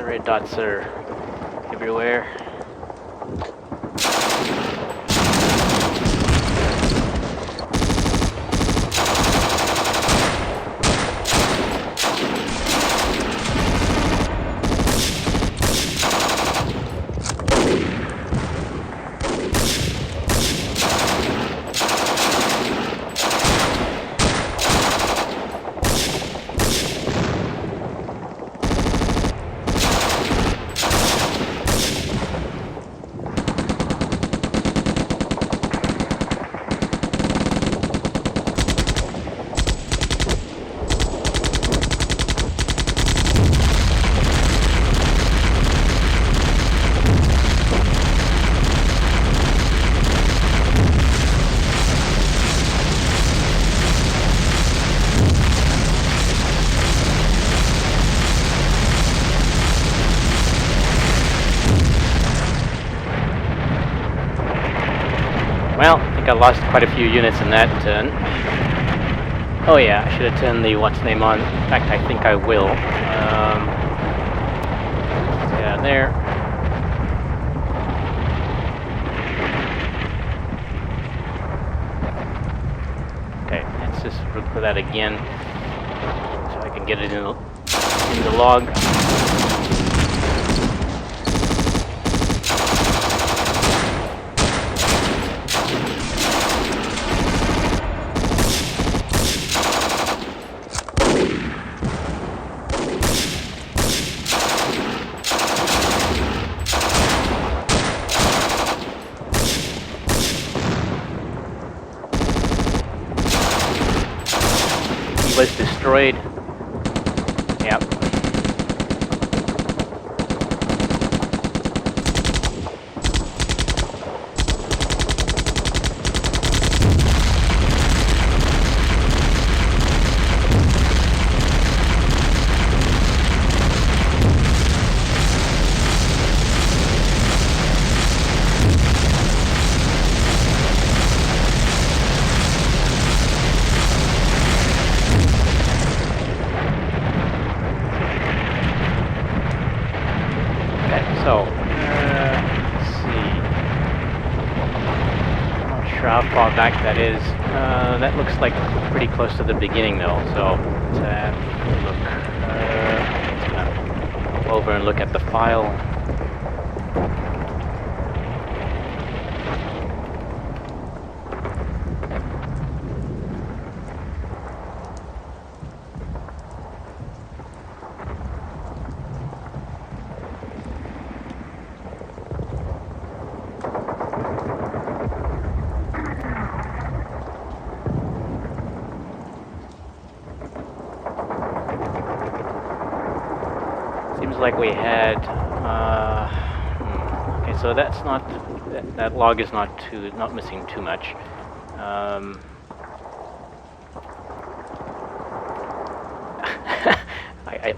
The red dots are everywhere. Well, I think I lost quite a few units in that turn. Oh yeah, I should have turned the what's name on. In fact, I think I will. Yeah, there. Okay, let's just look for that again, so I can get it in the log. Was destroyed. Yep. So, let's see. I'm not sure how far back that is. That looks like pretty close to the beginning though, so let's have a look. Let's go over and look at the file. Seems like we had, okay, so that's not, that log is not missing too much.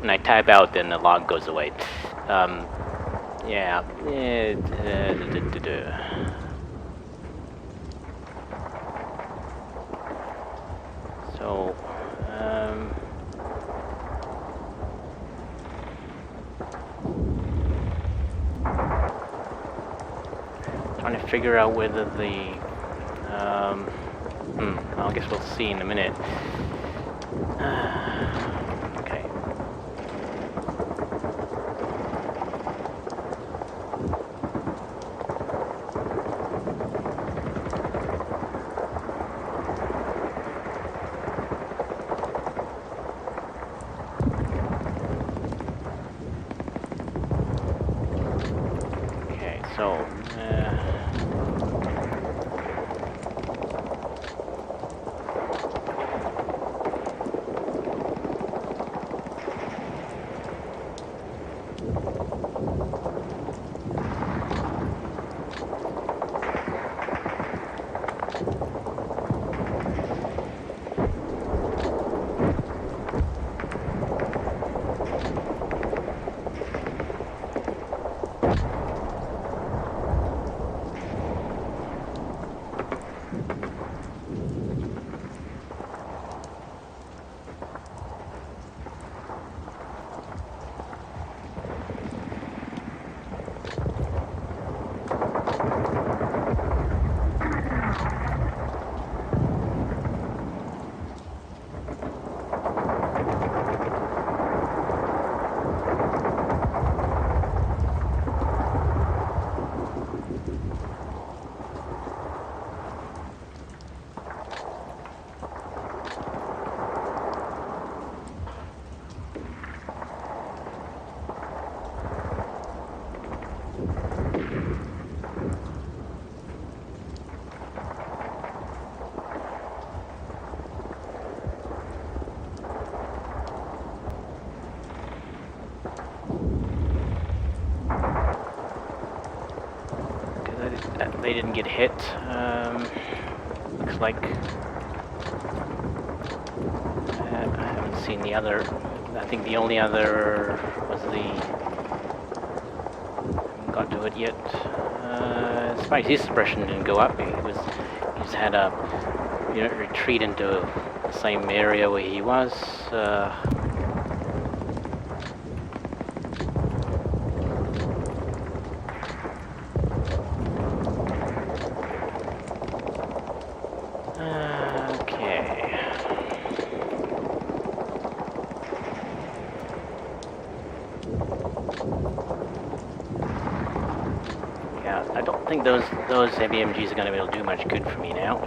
When I tab out, then the log goes away. Yeah. So, trying to figure out whether the, I guess we'll see in a minute. Okay. Okay, so, they didn't get hit. Looks like I haven't seen the other. I think the only other was the. Haven't got to it yet. Surprised his suppression didn't go up. He's had a retreat into the same area where he was. I don't think those heavy MGs are going to be able to do much good for me now.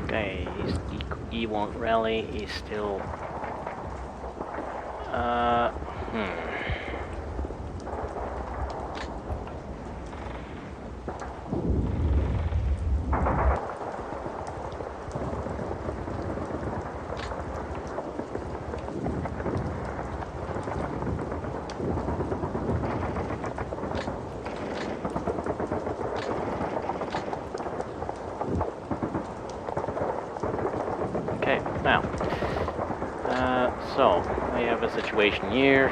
Okay, he won't rally, he's still... Okay, now, so we have a situation here.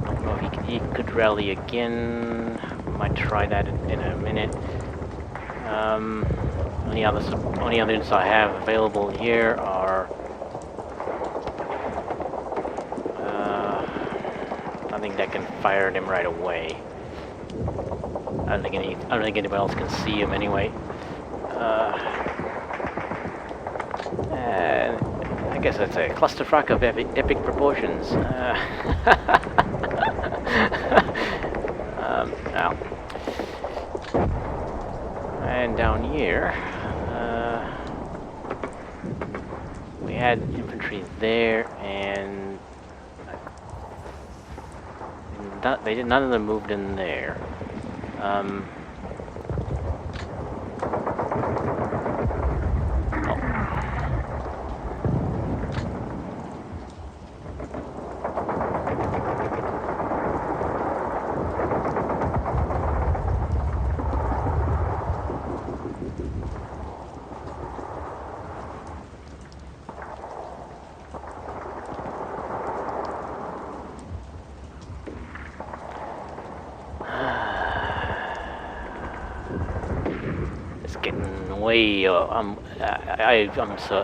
Don't know if he could rally again. Might try that in a minute. Only others I have available here are. Nothing that can fire at him right away. I don't think anybody else can see him anyway. I guess that's a clusterfuck of epic proportions. Now, and down here, we had infantry there, and none of them moved in there. Way,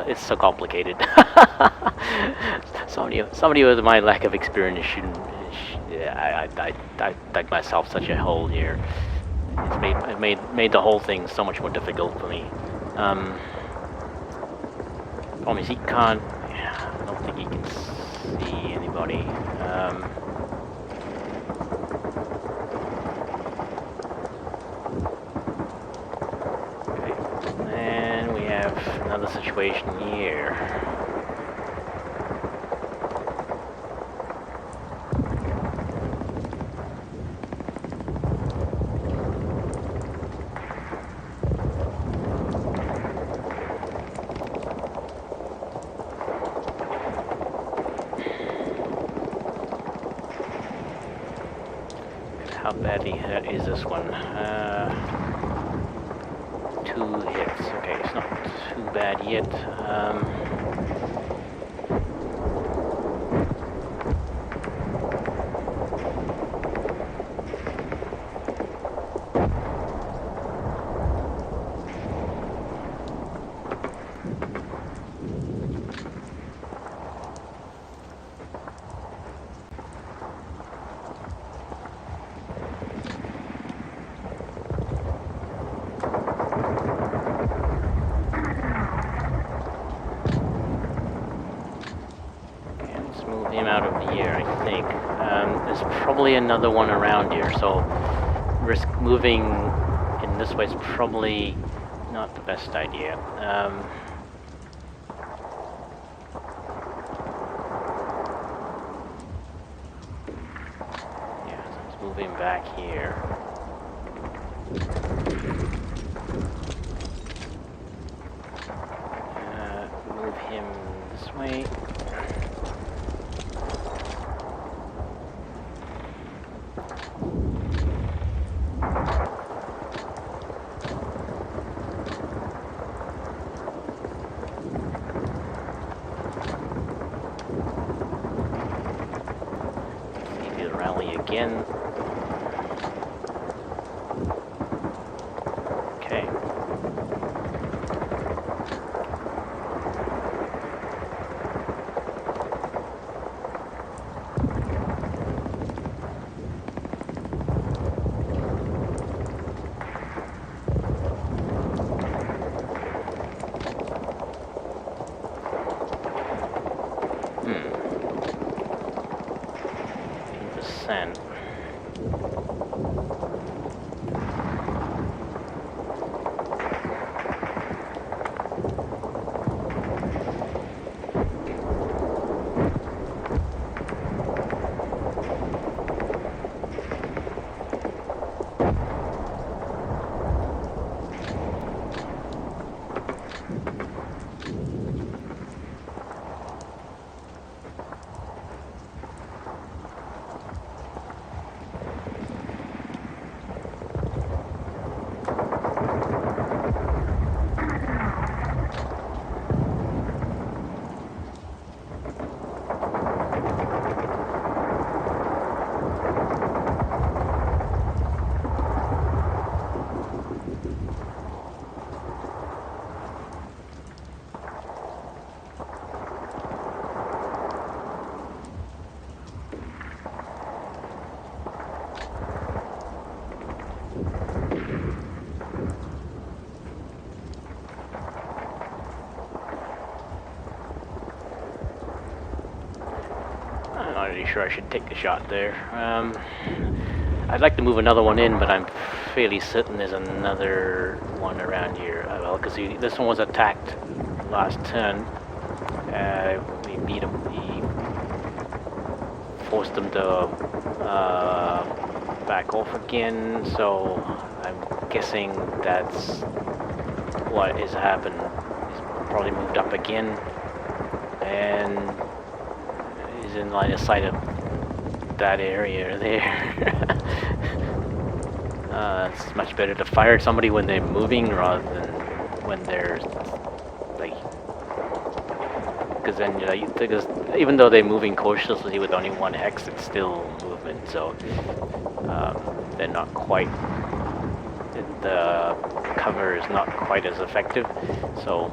it's so complicated. somebody with my lack of experience shouldn't. I dug myself such a hole here. It's made the whole thing so much more difficult for me. Problem is he can't. I don't think he can see anybody. Another situation here. How badly hurt is this one? 2 hits. Okay, it's not too bad yet. probably another one around here, so risk moving in this way is probably not the best idea. Yeah, so it's moving back here. Move him this way. See if he'll rally again. Okay. Percent. I'm not really sure I should take the shot there. I'd like to move another one in, but I'm fairly certain there's another one around here. Well, because this one was attacked last turn. We beat him. We forced them to back off again. So I'm guessing that's what has happened. He's probably moved up again, and is in line of sight of that area there. It's much better to fire at somebody when they're moving rather than when they're like, because then because even though they're moving cautiously with only one hex, it's still movement. So they're not quite, the cover is not quite as effective. So.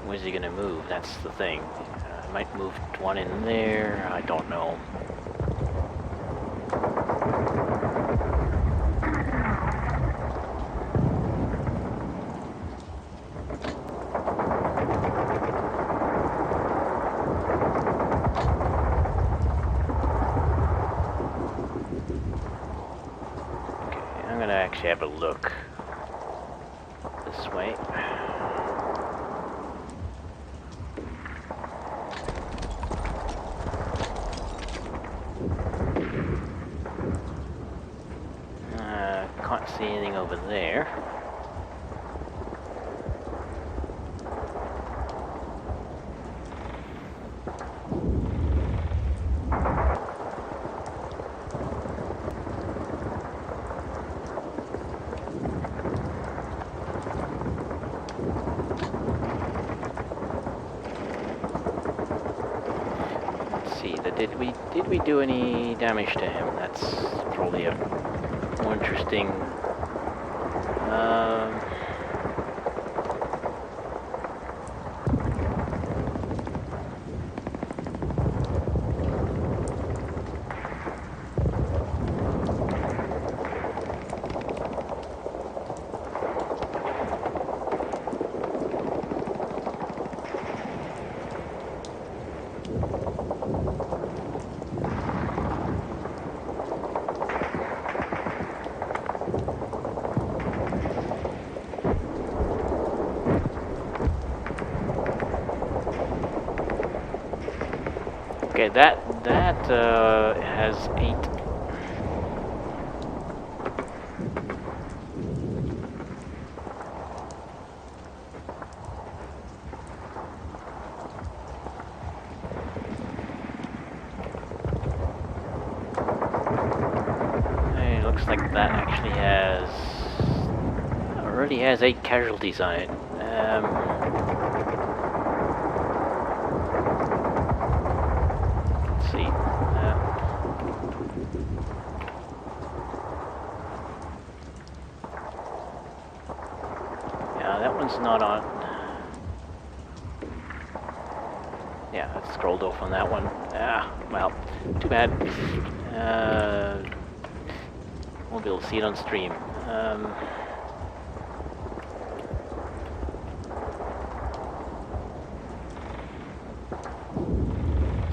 Where's he gonna move? That's the thing. I might move one in there. I don't know. Okay, I'm gonna actually have a look this way. Can't see anything over there. Let's see. Did we do any damage to him? That's probably a more interesting. Okay, that has 8. It looks like that actually already has 8 casualties on it. Let's see. Yeah, that one's not on. Yeah, I scrolled off on that one. Well, too bad. Won't be able to see it on stream.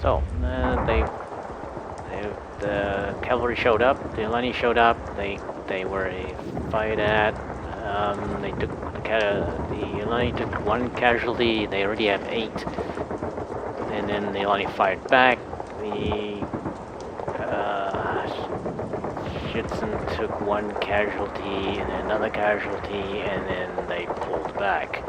So, the cavalry showed up, the Eleni showed up, they were a fight at, they took, the Eleni took 1 casualty, they already have 8, and then the Eleni fired back, the Schützen took 1 casualty, and then another casualty, and then they pulled back.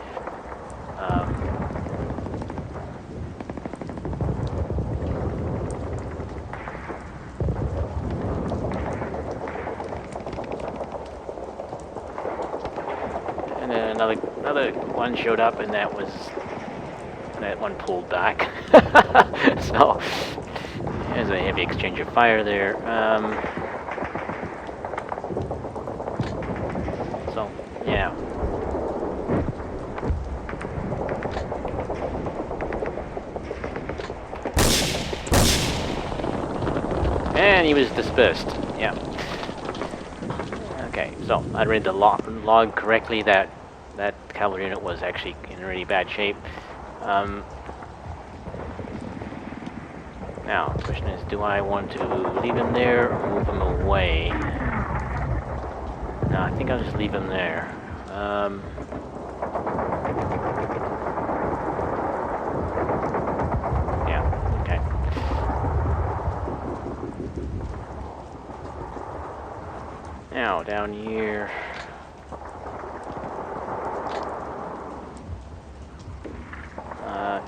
Another one showed up, and that one pulled back. So there's a heavy exchange of fire there. So yeah. And he was dispersed. Yeah. Okay, so I read the log correctly. That cavalry unit was actually in really bad shape. Now, the question is, do I want to leave him there or move him away? No, I think I'll just leave him there. Yeah, okay. Now, down here.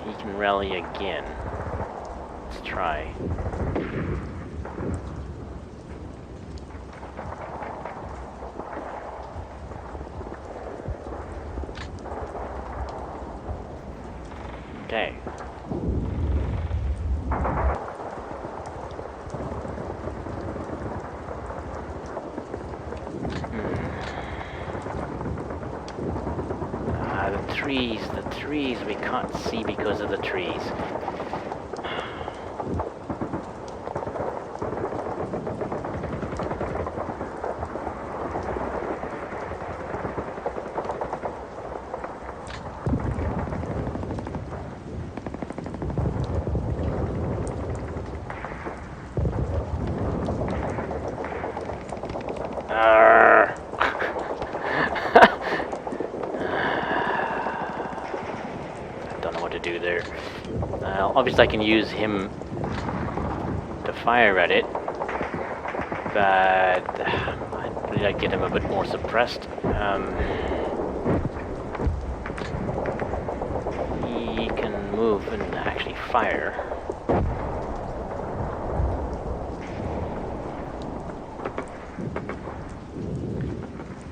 He can rally again. Let's try. Okay. The trees we can't see because of the trees. Do there. Obviously I can use him to fire at it, but I'd really like to get him a bit more suppressed. He can move and actually fire.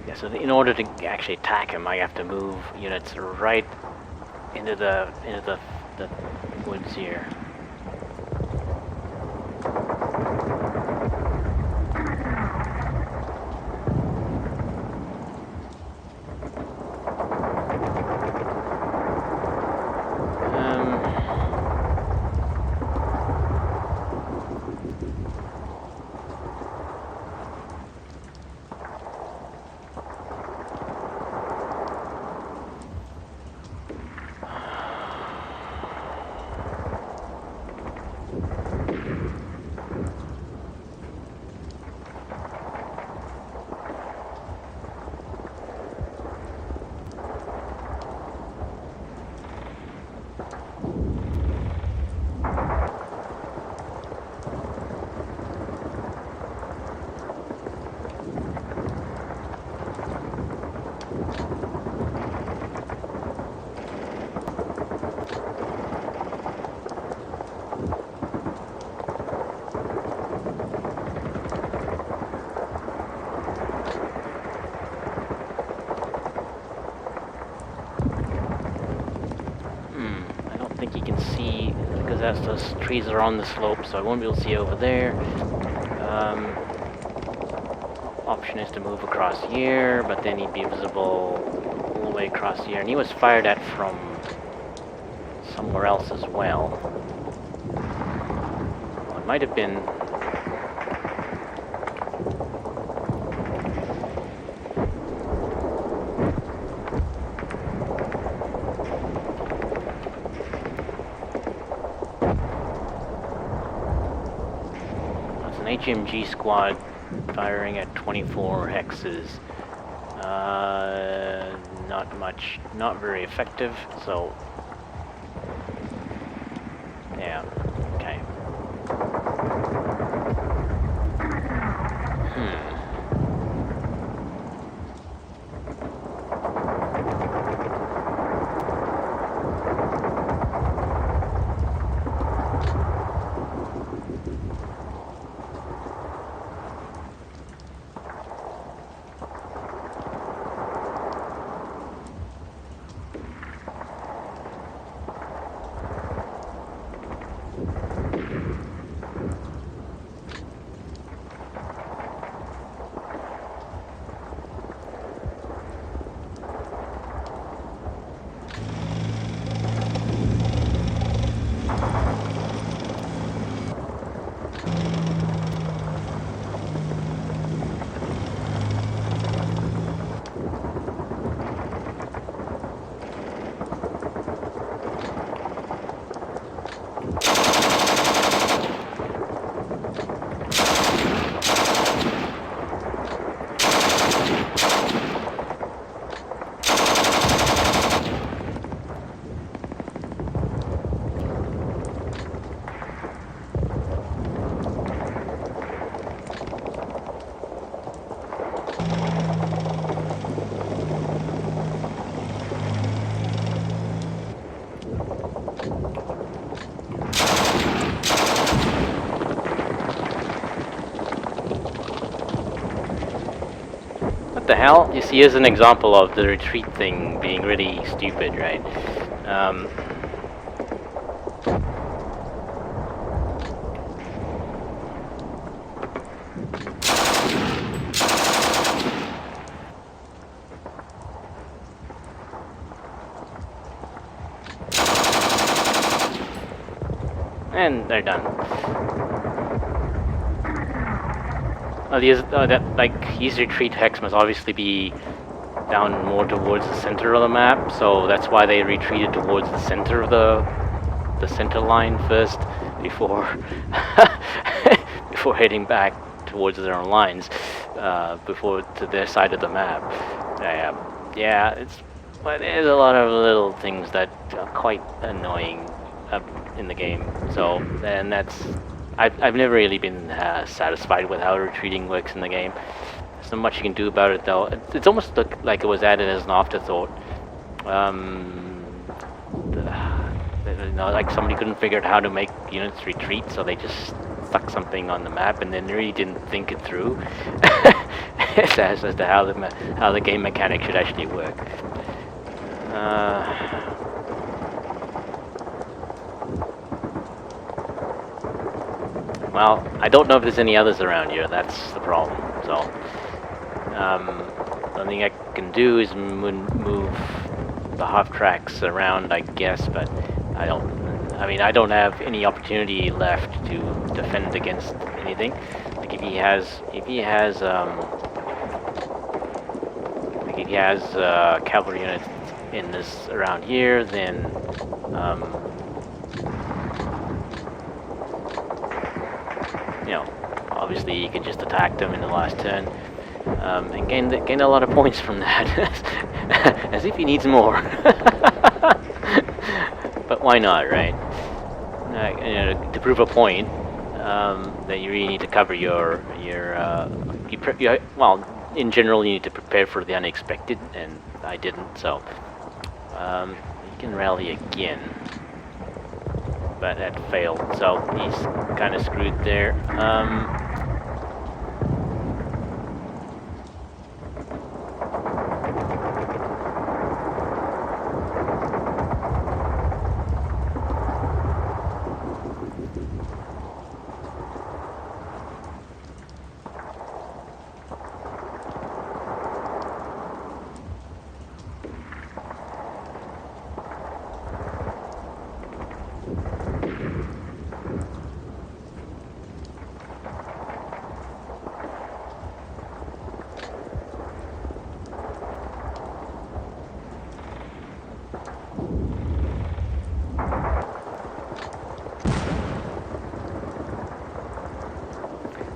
Yeah, so in order to actually attack him, I have to move units right into the woods here. as those trees are on the slope, so I won't be able to see over there. Option is to move across here, but then he'd be visible all the way across here, and he was fired at from somewhere else as well. Well, it might have been... It's an HMG squad firing at 24 hexes. Not much, not very effective, so... Yeah, okay. What the hell? You see, here's an example of the retreat thing being really stupid, right? And they're done. His retreat hex must obviously be down more towards the center of the map, so that's why they retreated towards the center of the center line first before before heading back towards their own lines, before to their side of the map. But there's a lot of little things that are quite annoying in the game. So, and I've never really been satisfied with how retreating works in the game. There's not much you can do about it, though. It's almost like it was added as an afterthought. Like somebody couldn't figure out how to make units retreat, so they just stuck something on the map, and then really didn't think it through as to how the game mechanic should actually work. Well, I don't know if there's any others around here, that's the problem, so... the only thing I can do is move the half-tracks around, I guess, but I don't have any opportunity left to defend against anything. Like if he has cavalry units in this around here, then obviously you can just attack them in the last turn, and gain a lot of points from that, as if he needs more. But why not, right? To prove a point that you really need to cover well, in general you need to prepare for the unexpected, and I didn't, so you can rally again. But that failed, so he's kind of screwed there.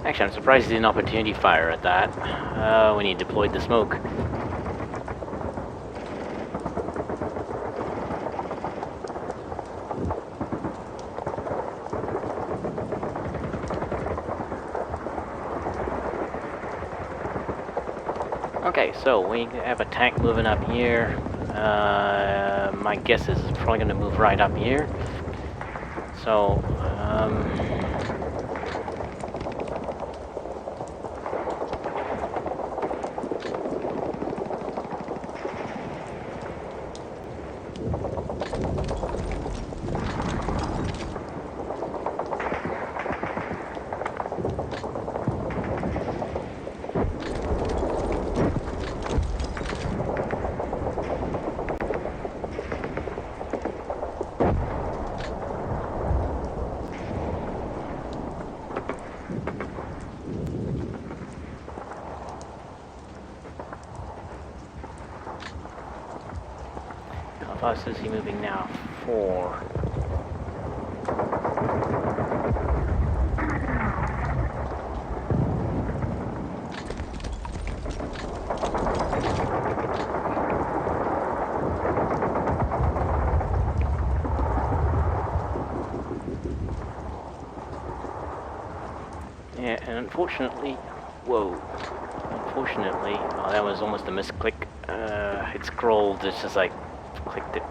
Actually, I'm surprised he didn't opportunity fire at that when he deployed the smoke. Okay, so we have a tank moving up here. My guess is it's probably going to move right up here. So, how fast is he moving now? 4. Yeah, and unfortunately, whoa. Unfortunately, oh, that was almost a misclick. It scrolled, it's just like clicked it.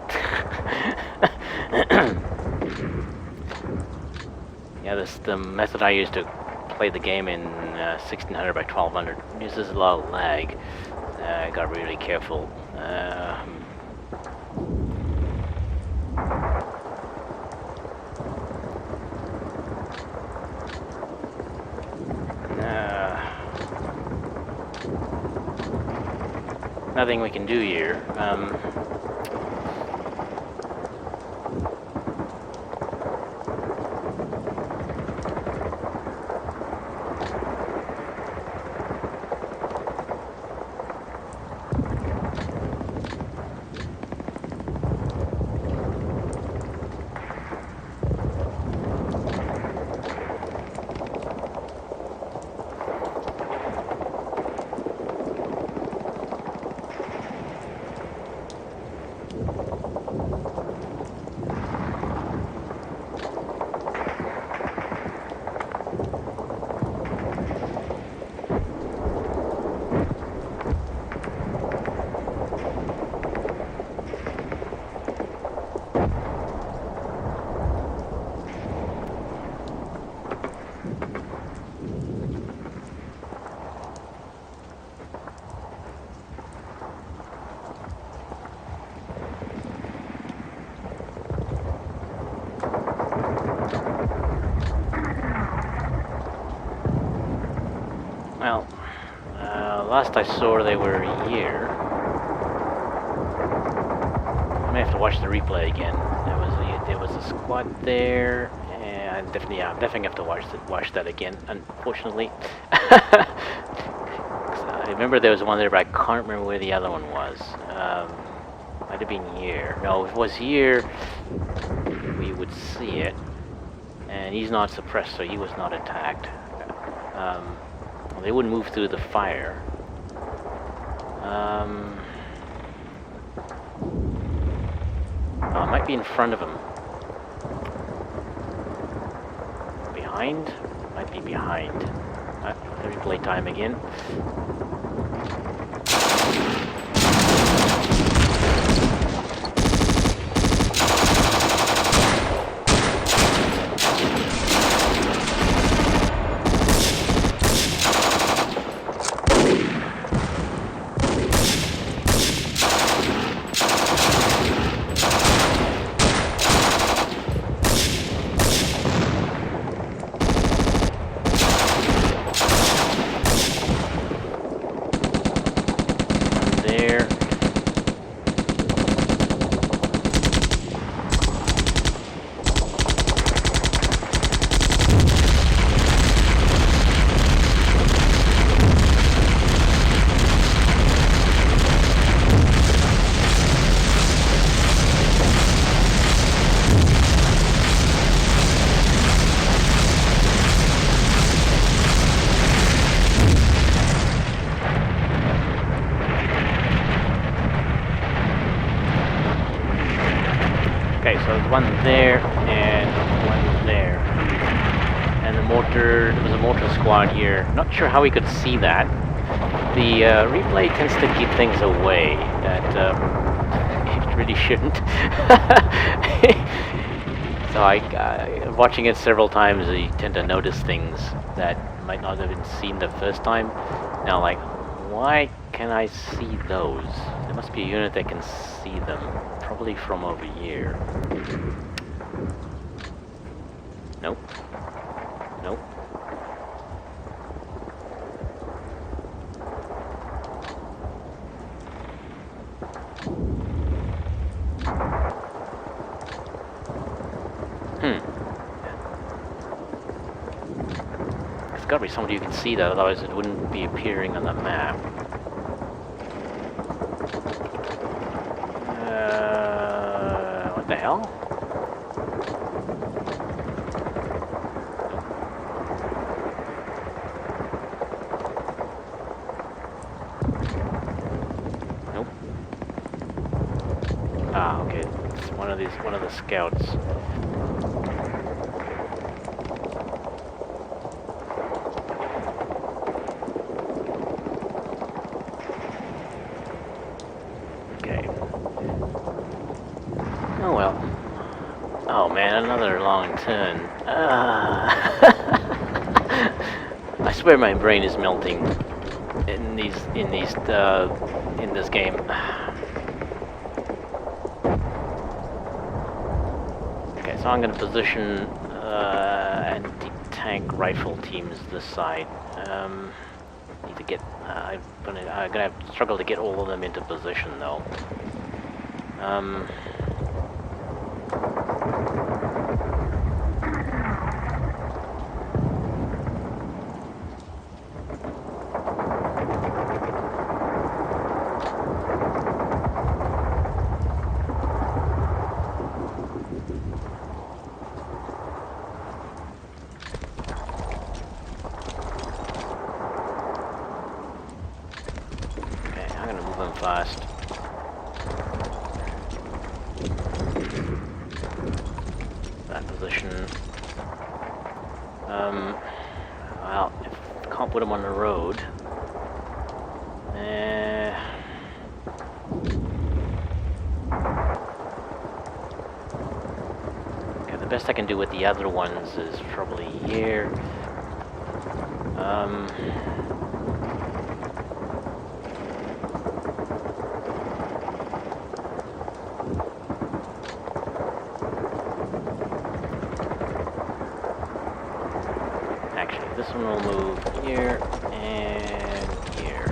Yeah, this the method I used to play the game in 1600 by 1200 uses a lot of lag. I got really careful. Nothing we can do here. Well, last I saw they were here. I may have to watch the replay again. There was a squad there, and I definitely have to watch that again. Unfortunately, 'cause I remember there was one there, but I can't remember where the other one was. Might have been here. No, if it was here, we would see it. And he's not suppressed, so he was not attacked. They wouldn't move through the fire. It might be in front of him. Behind? Might be behind. Replay time again. there and one there. And there was a mortar squad here. Not sure how we could see that. The replay tends to give things away that it really shouldn't. So watching it several times, you tend to notice things that might not have been seen the first time. Now, like, why can I see those? There must be a unit that can see them, probably from over here. Nope. Nope. There's gotta be somebody who can see that, otherwise it wouldn't be appearing on the map. What the hell? Nope. Ah, okay. It's one of the scouts. Oh well. Oh man, another long turn. I swear my brain is melting in this game. Okay, so I'm gonna position anti-tank rifle teams this side. Need to get. I'm gonna struggle to get all of them into position though. Fast. That position. Well, if I can't put them on the road. Okay, the best I can do with the other ones is probably here. This one will move here and here.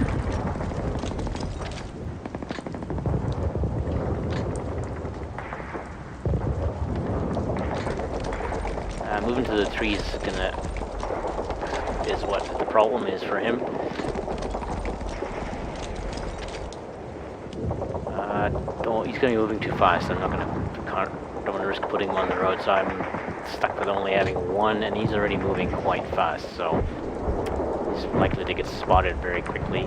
Moving to the trees is what the problem is for him. He's going to be moving too fast. Don't want to risk putting him on the road, so I'm stuck with only having one, and he's already moving quite fast, so he's likely to get spotted very quickly.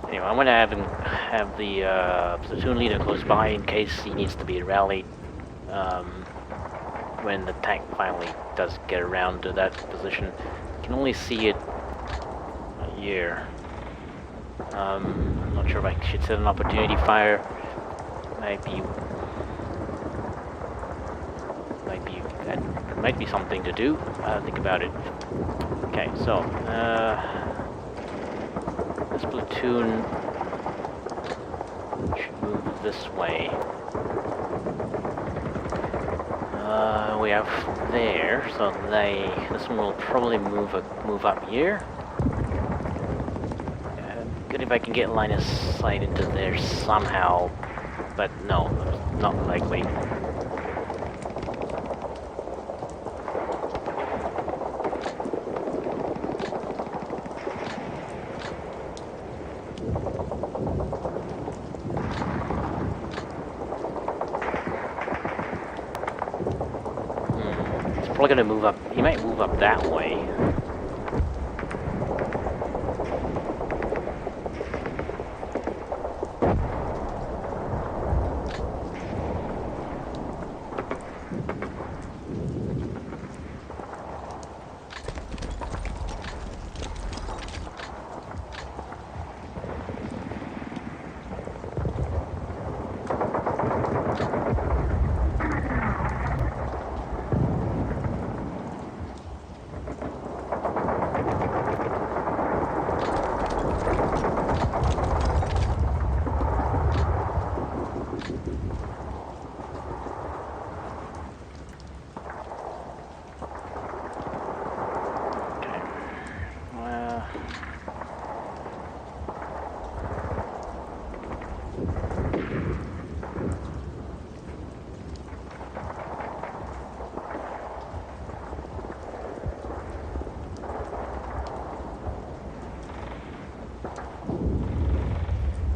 Anyway, I'm going to have the platoon leader close by in case he needs to be rallied when the tank finally does get around to that position. You can only see it here. I'm not sure if I should set an opportunity fire. Might be something to do. Think about it. Okay, so this platoon should move this way. We have there, so this one will probably move up here. Good if I can get line of sight into there somehow, but no, not likely. Probably gonna move up. He might move up that way.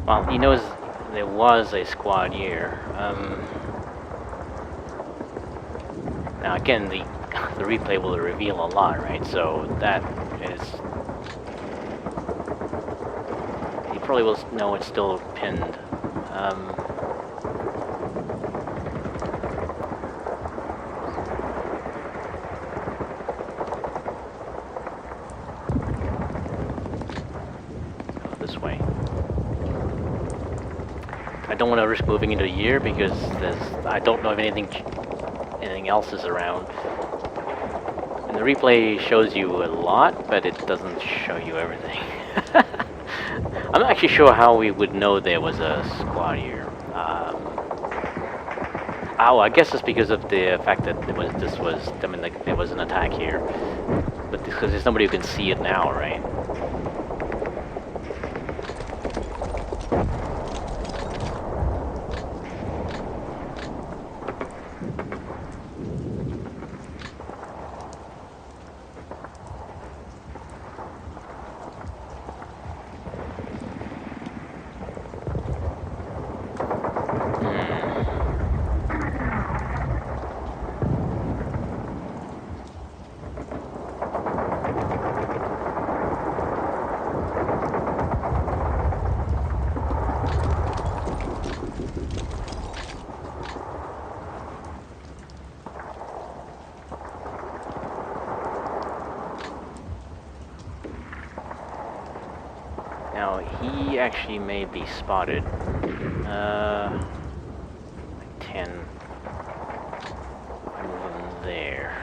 Well, he knows there was a squad here. Now again, the replay will reveal a lot, right? So that is... He probably will know it's still pinned. This way. I don't want to risk moving into here because I don't know if anything else is around. And the replay shows you a lot, but it doesn't show you everything. I'm not actually sure how we would know there was a squad here. Oh, I guess it's because of the fact that there was an attack here. But because there's nobody who can see it now, right? Now, he actually may be spotted. 10. I move him there.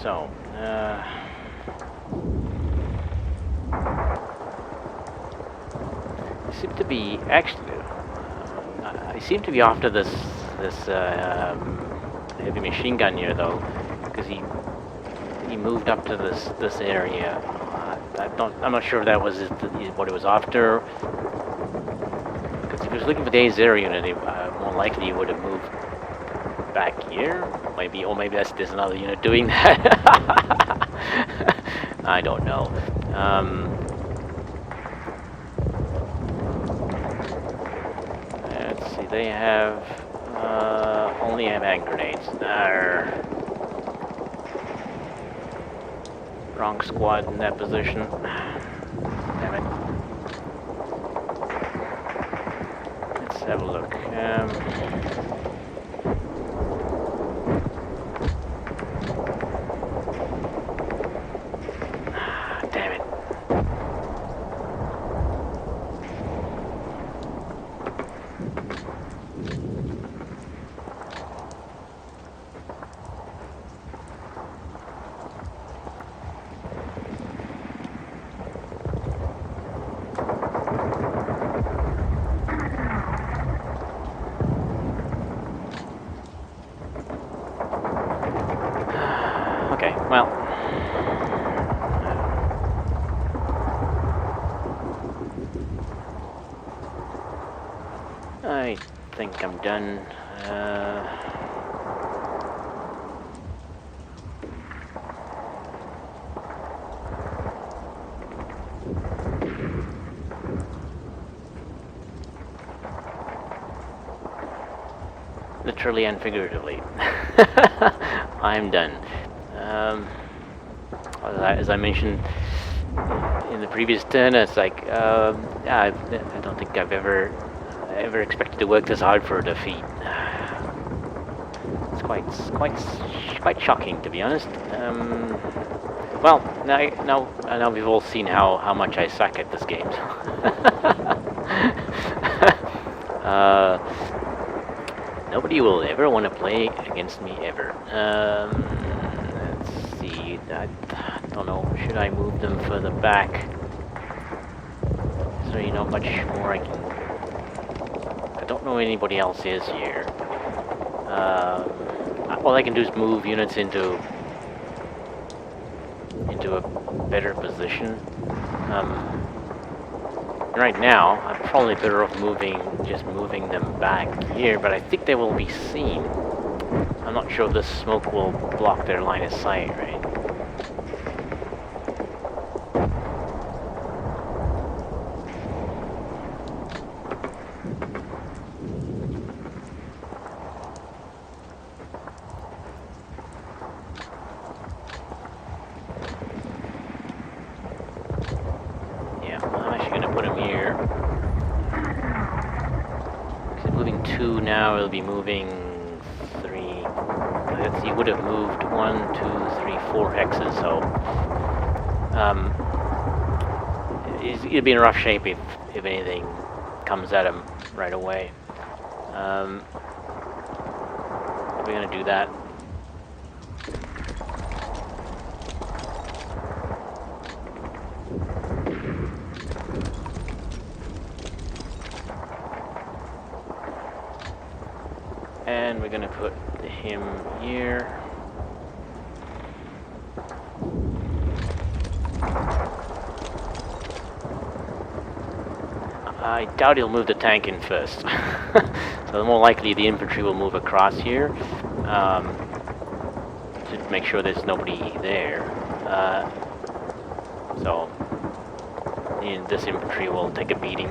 So, I seem to be actually. I seem to be after this heavy machine gun here though, because he moved up to this area. I'm not sure if that was what it was after. Because if he was looking for the A0 unit, more likely he would have moved back here. Maybe, or maybe there's another unit doing that. I don't know. Let's see. They have only have hand grenades. Wrong squad in that position. Damn it. Let's have a look. Damn it. Okay, well. I think I'm done. Literally and figuratively. I'm done. As I mentioned in the previous turn, it's like I don't think I've ever expected to work this hard for a defeat. It's quite shocking, to be honest. Well, now we've all seen how much I suck at this game. Nobody will ever want to play against me ever. Let's see. I don't know. Should I move them further back? There's really not much more I can. I don't know anybody else is here. All I can do is move units into a better position. Right now, I'm probably better off just moving them back here, but I think they will be seen. I'm not sure if the smoke will block their line of sight, right? Now it'll be moving 3. He would have moved 1, 2, 3, 4 hexes. So he'll be in rough shape if anything comes at him right away. We're gonna do that. And we're gonna put him here. I doubt he'll move the tank in first. So the more likely the infantry will move across here to make sure there's nobody there. So this infantry will take a beating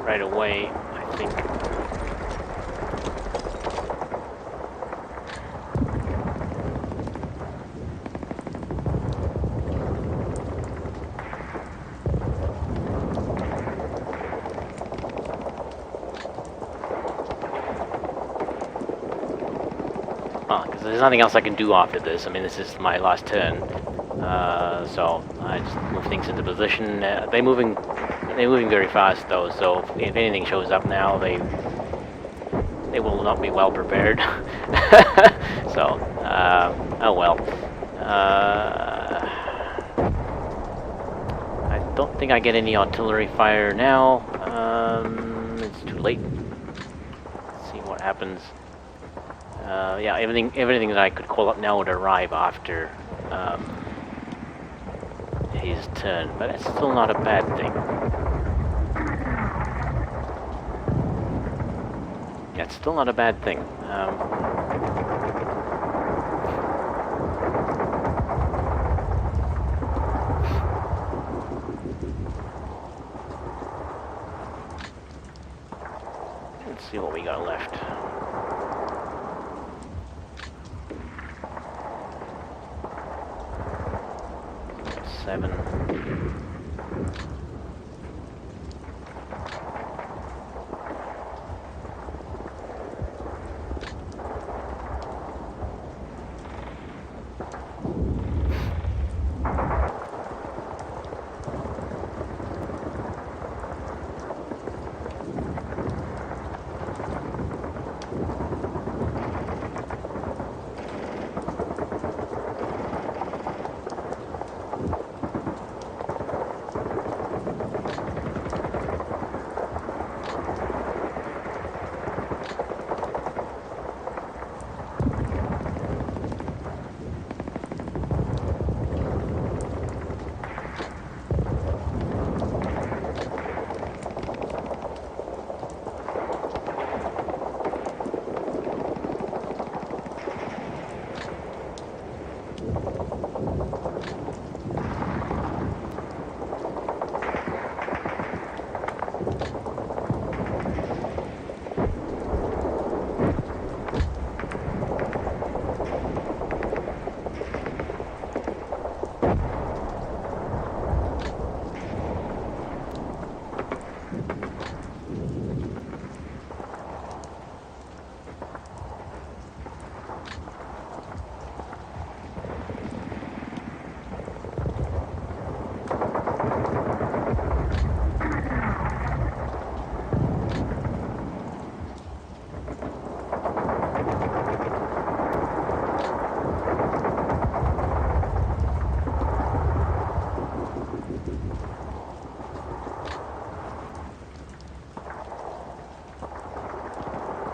right away, I think. Because there's nothing else I can do after this. I mean, this is my last turn, so I just move things into position. They're moving very fast though. So if anything shows up now, they will not be well prepared. So oh well. I don't think I get any artillery fire now. It's too late. Let's see what happens. Yeah, everything that I could call up now would arrive after his turn, but it's still not a bad thing. Yeah, it's still not a bad thing. Let's see what we got left. Seven.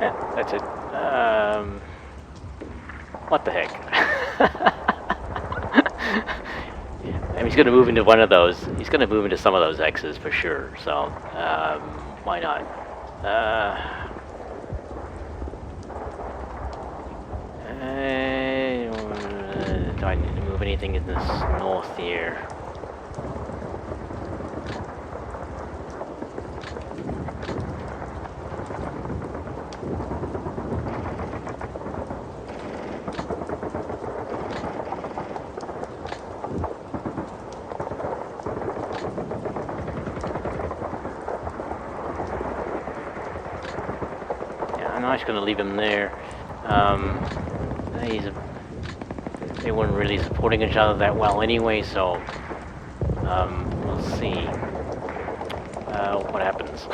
Yeah, that's it. What the heck? I mean, he's going to move into one of those. He's going to move into some of those X's for sure. So, why not? Do I need to move anything in this north here? I'm not just going to leave him there. They weren't really supporting each other that well anyway, so we'll see what happens.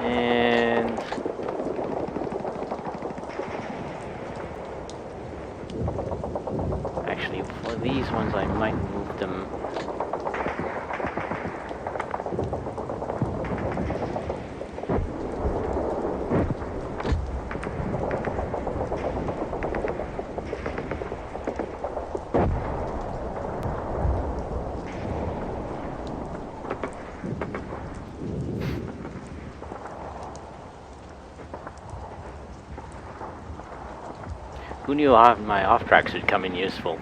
And actually, for these ones, I might move them. Who knew my off-tracks would come in useful?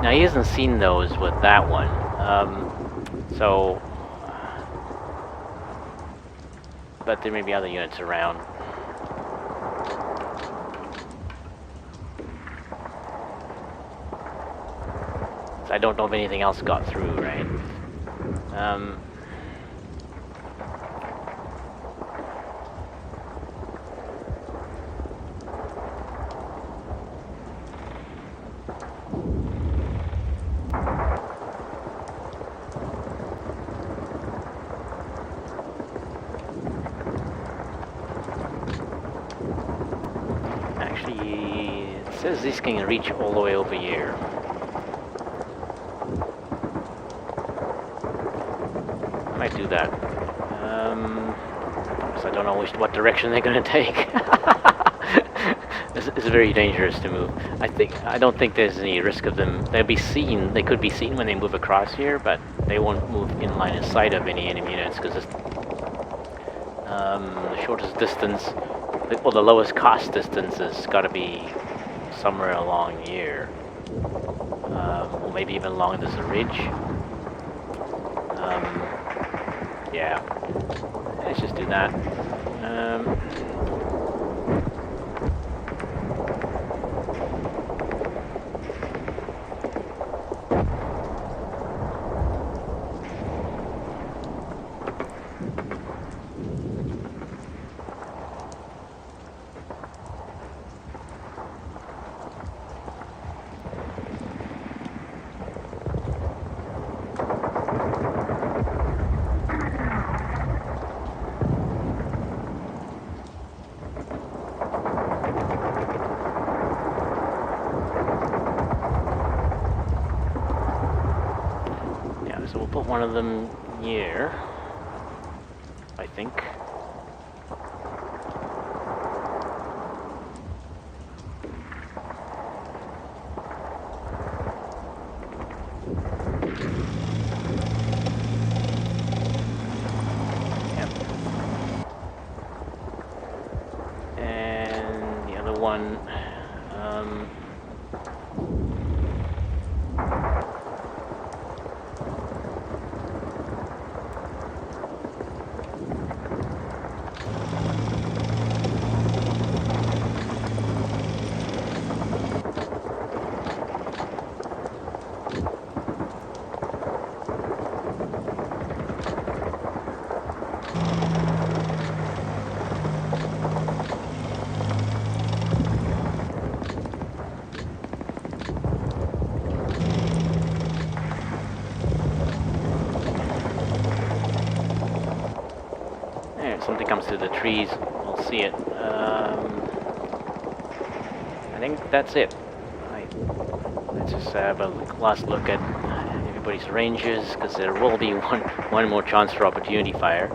Now he hasn't seen those with that one, so. But there may be other units around. I don't know if anything else got through, right? says this can reach all the way over here. I might do that. So I don't know what direction they're going to take. It's very dangerous to move. I don't think there's any risk of them. They'll be seen. They could be seen when they move across here, but they won't move in line of sight of any enemy units because the shortest distance, well, the lowest cost distance has got to be somewhere along here, or maybe even along this ridge. Yeah, let's just do that. So we'll put one of them here, I think. Yep. And the other one, something comes through the trees, we'll see it. I think that's it. Let's just have a last look at everybody's ranges, because there will be one more chance for opportunity fire.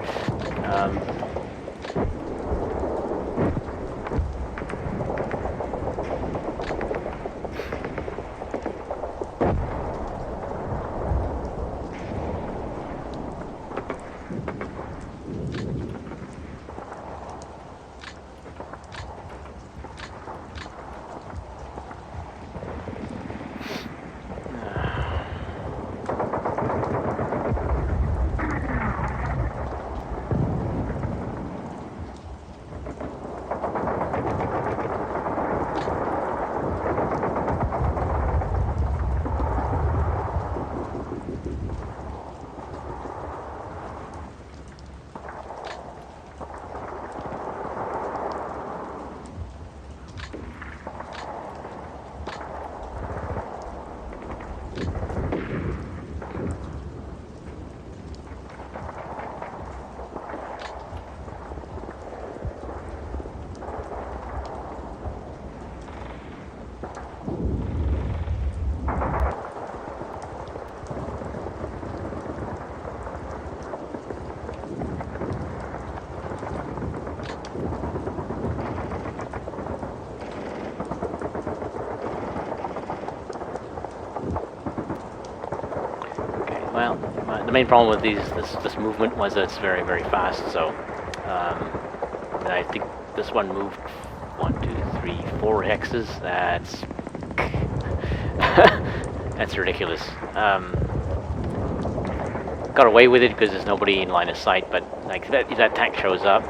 Well, the main problem with this movement was that it's very, very fast, so and I think this one moved 1, 2, 3, 4 hexes. That's ridiculous. Got away with it because there's nobody in line of sight, but like if that tank shows up,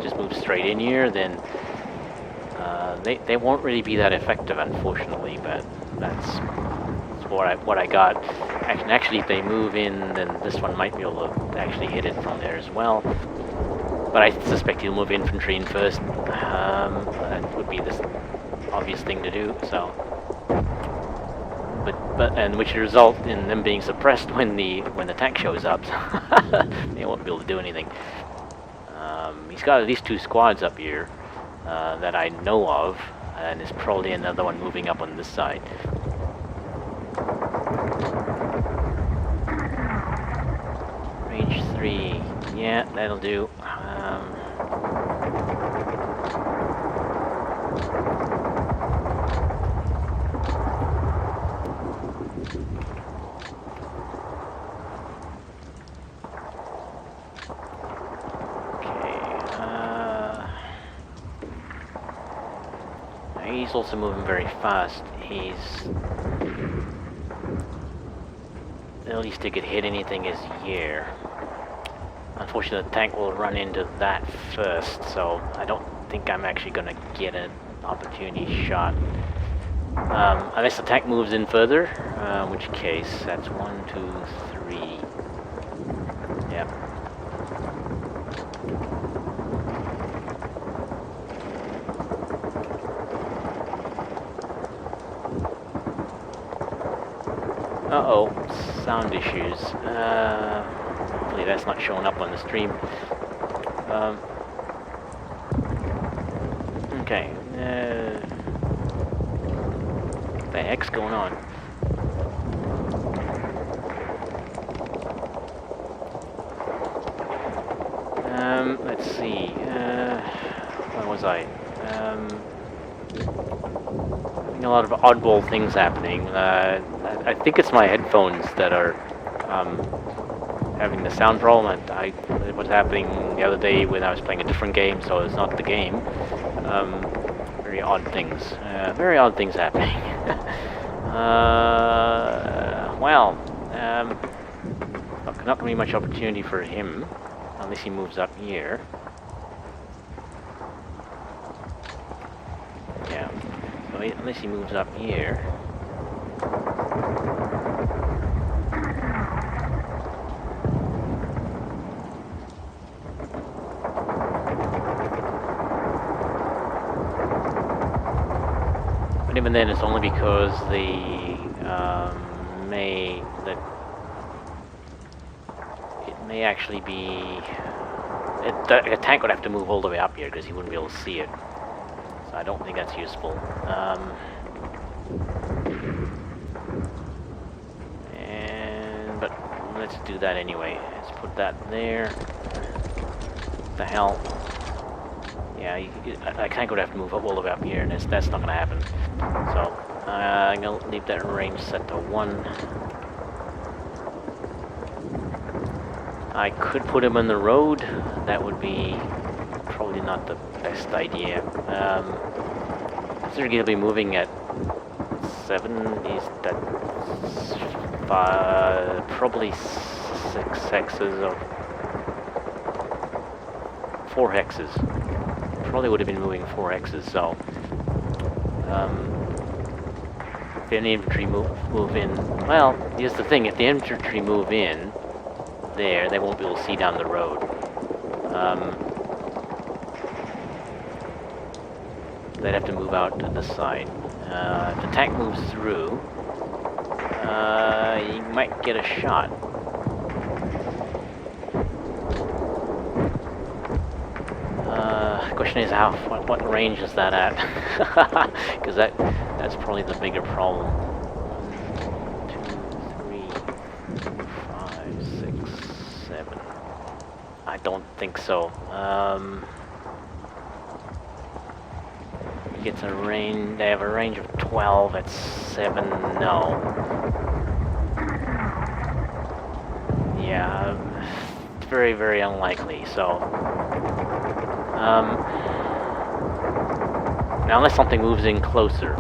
just moves straight in here, then they won't really be that effective, unfortunately. But that's what I got. Actually, if they move in, then this one might be able to actually hit it from there as well. But I suspect he'll move infantry in first. That would be the obvious thing to do. So, and which would result in them being suppressed when the tank shows up. They won't be able to do anything. He's got at least 2 squads up here that I know of. and there's probably another one moving up on this side. Range 3, yeah, that'll do. He's also moving very fast. The least he could hit anything is here. Unfortunately, the tank will run into that first, so I don't think I'm actually going to get an opportunity shot. Unless the tank moves in further, in which case that's 1, 2, 3. Yep. Uh-oh, sound issues. Hopefully that's not showing up on the stream. Okay. What the heck's going on? Let's see. Where was I? A lot of oddball things happening. I think it's my headphones that are having the sound problem. It was happening the other day when I was playing a different game, so it's not the game. Very odd things. Very odd things happening. Well, not going to be much opportunity for him unless he moves up here. Unless he moves up here. But even then, it's only because it may actually be. A tank would have to move all the way up here because he wouldn't be able to see it. So I don't think that's useful. But let's do that anyway. Let's put that there. What the hell? Yeah, I can't go to have to move up all the way up here, and that's not going to happen. So I'm going to leave that range set to 1. I could put him on the road. That would be probably not the best idea. Considering he'll be moving at 7, that's probably 6 hexes or 4 hexes. Probably would have been moving 4 hexes, so if any infantry move in, well, here's the thing, if the infantry move in there, they won't be able to see down the road. They'd have to move out to the side. If the tank moves through, you might get a shot. The question is what range is that at? Because that's probably the bigger problem. 1, 2, 3, 4, 5, 6, 7. I don't think so. Gets a range. They have a range of 12 at 7. No. Yeah, it's very, very unlikely. So, now unless something moves in closer.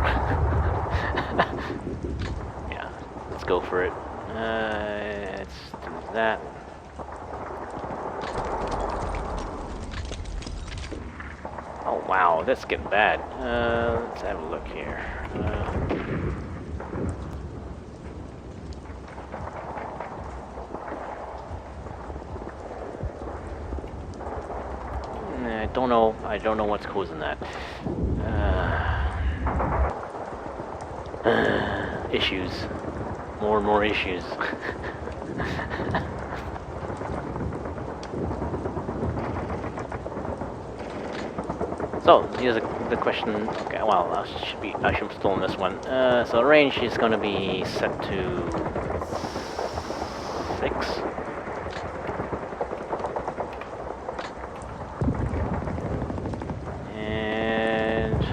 Yeah, let's go for it. Let's do that. Oh wow, that's getting bad. Let's have a look here. I don't know what's causing that. Issues. More and more issues. So here's the question. Okay, well, I should still on this one. So range is going to be set to 6. And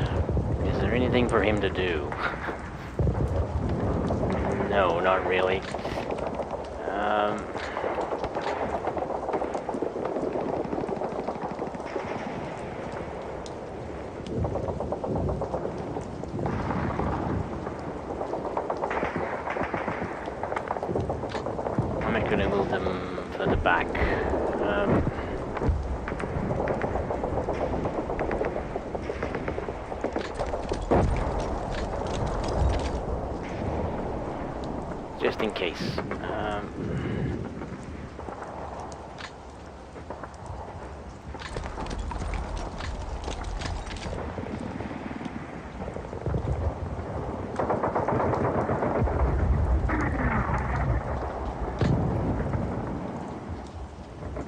is there anything for him to do? No, not really. I'm not going to move them further back. Just in case.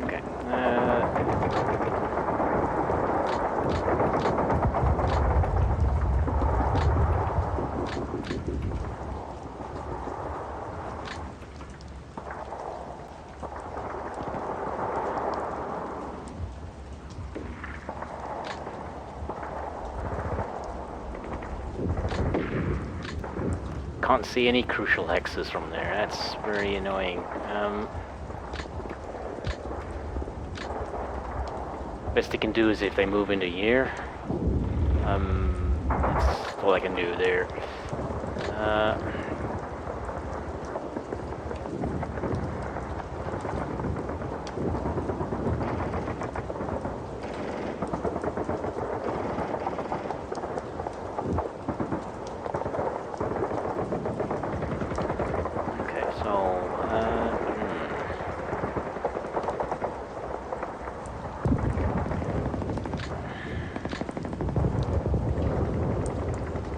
Okay. Can't see any crucial hexes from there. That's very annoying. Best they can do is if they move into here. That's all I can do there.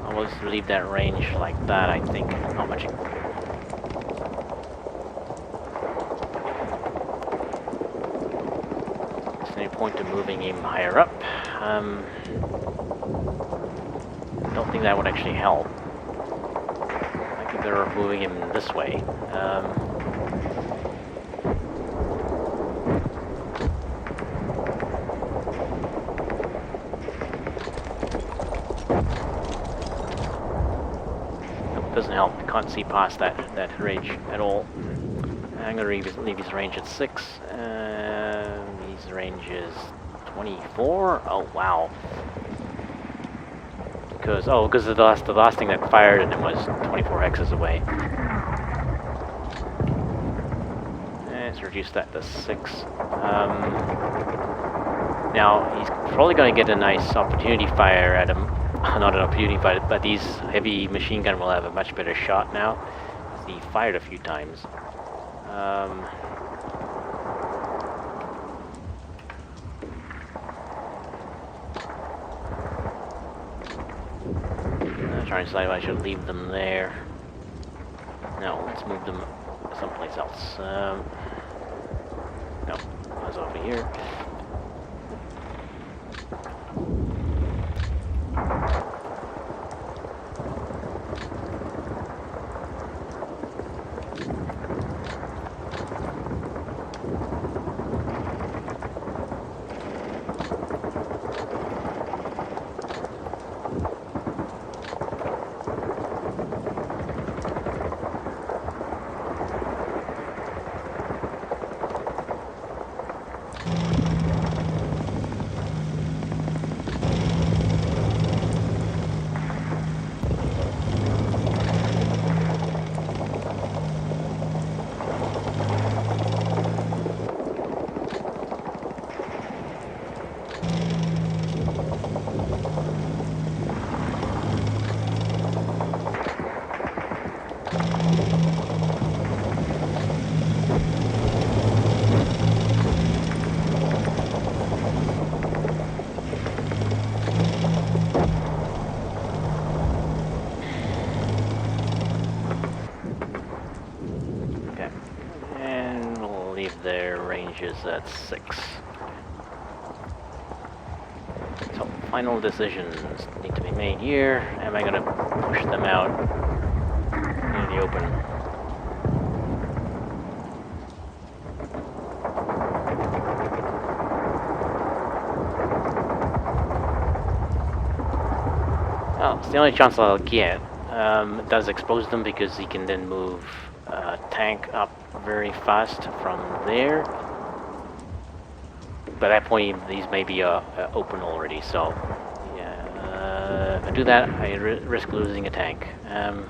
I'll just leave that range like that, I think. Not much. There's no point to moving him higher up. Don't think that would actually help. I think they're moving him this way. Doesn't help. Can't see past that range at all. I'm gonna leave his range at 6. His range is 24. Oh wow. Because the last thing that fired at him was 24 hexes away. Let's reduce that to 6. Now he's probably going to get a nice opportunity fire at him. Not an opportunity fire, but these heavy machine gun will have a much better shot now. He fired a few times. I'm trying to decide if I should leave them there. No, let's move them someplace else. No, I was over here. Their range is at 6. So final decisions need to be made here. Am I gonna push them out in the open? Well, it's the only chance I'll get. It does expose them because he can then move a tank up very fast from there. By that point, these may be open already, so yeah, if I do that, I risk losing a tank. And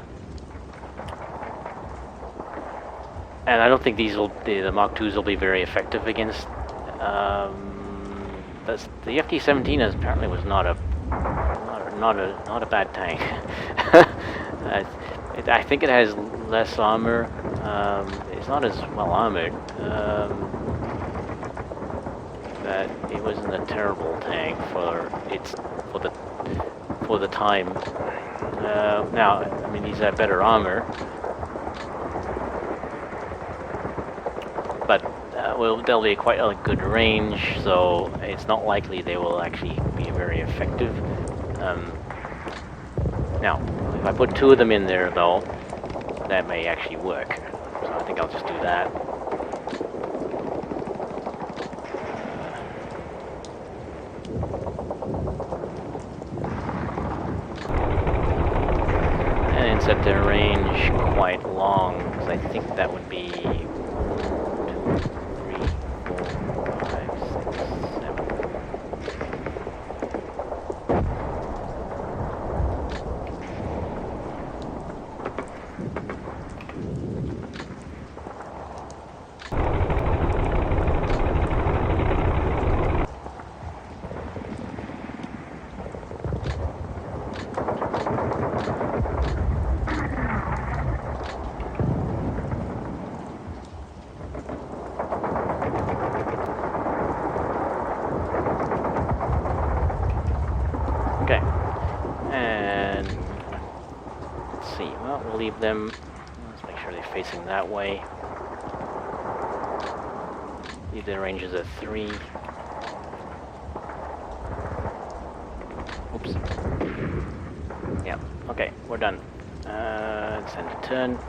I don't think these will, the Mark IIs will be very effective against. That's the FT-17 apparently was not a bad tank. I think it has less armor. It's not as well armored. But it wasn't a terrible tank for the time. Now, I mean, these have better armor, but they'll be quite a good range, so it's not likely they will actually be very effective. Now, if I put 2 of them in there, though, that may actually work. So I think I'll just do that. And set their range quite long, because I think that would be 1, 2, 3, 4, 5, 6, 7. Okay, and let's see, well, we'll leave them, let's make sure they're facing that way. Leave their ranges at 3. Oops. Yeah, okay, we're done. It's end of turn.